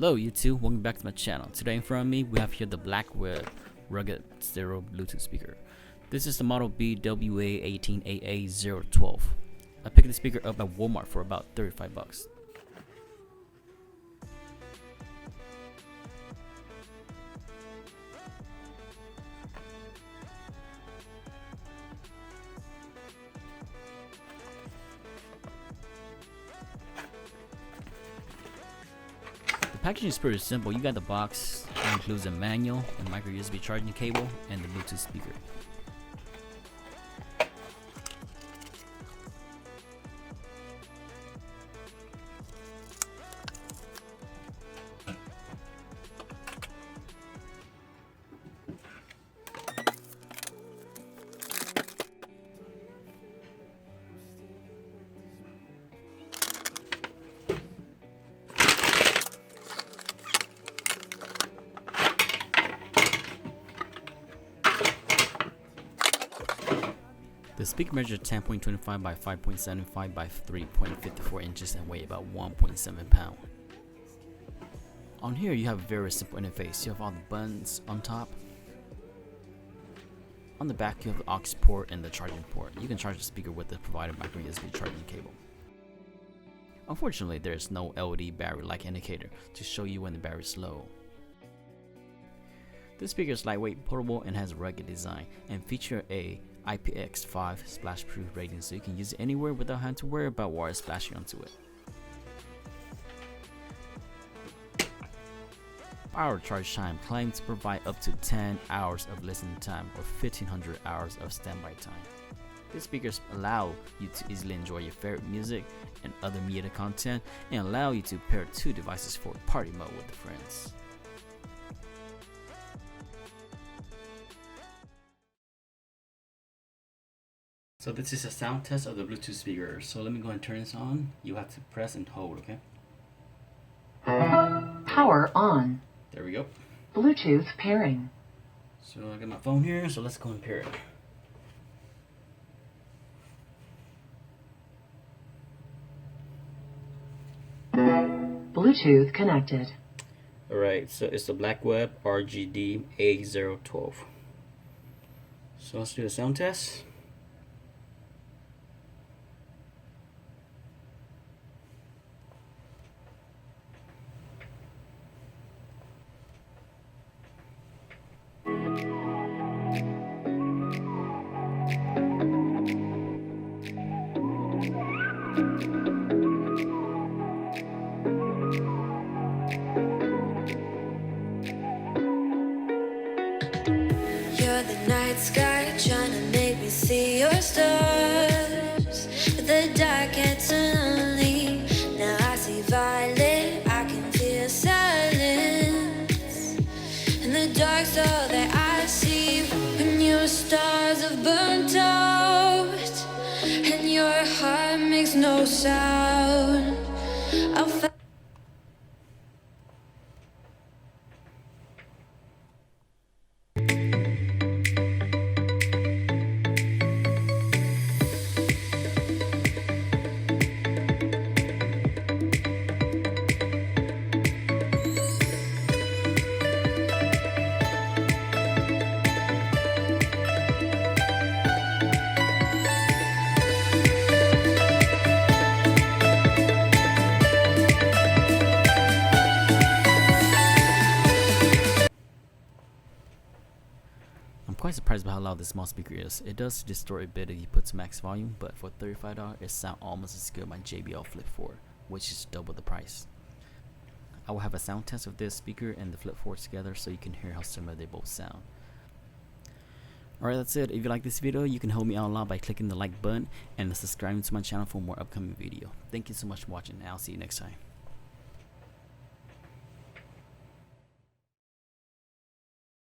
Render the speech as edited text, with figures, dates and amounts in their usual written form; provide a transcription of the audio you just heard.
Hello YouTube, welcome back to my channel. Today in front of me we have here the Blackweb rugged stereo Bluetooth speaker. This is the model BWA18AA012. I picked the speaker up at Walmart for about 35 bucks. The packaging is pretty simple. You got the box that includes a manual, a micro USB charging cable, and the Bluetooth speaker. The speaker measures 10.25 by 5.75 by 3.54 inches and weighs about 1.7 pounds. On here you have a very simple interface. You have all the buttons on top. On the back you have the aux port and the charging port. You can charge the speaker with the provided micro USB charging cable. Unfortunately, there is no LED battery like indicator to show you when the battery is low. This speaker is lightweight, portable, and has a rugged design and feature a IPX5 splash proof rating, so you can use it anywhere without having to worry about water splashing onto it. Our charge time claims to provide up to 10 hours of listening time or 1500 hours of standby time. These speakers allow you to easily enjoy your favorite music and other media content, and allow you to pair two devices for party mode with friends. So this is a sound test of the Bluetooth speaker. So let me go and turn this on. You have to press and hold, okay? Power on. There we go. Bluetooth pairing. So I got my phone here, so let's go and pair it. Bluetooth connected. Alright, so it's the Blackweb RGD-A012. So let's do a sound test. You're the night sky trying to make me see your stars, but the dark gets lonely. Now I see violet, I can feel silence, and the dark's all that I see. When your stars have burnt out and your heart makes no sound, I'll find I'm quite surprised by how loud this small speaker is. It does distort a bit if you put to max volume, but for $35 it sounds almost as good as my JBL Flip 4, which is double the price. I will have a sound test of this speaker and the Flip 4 together so you can hear how similar they both sound. Alright, that's it. If you like this video, you can help me out a lot by clicking the like button and subscribing to my channel for more upcoming video. Thank you so much for watching, and I'll see you next time.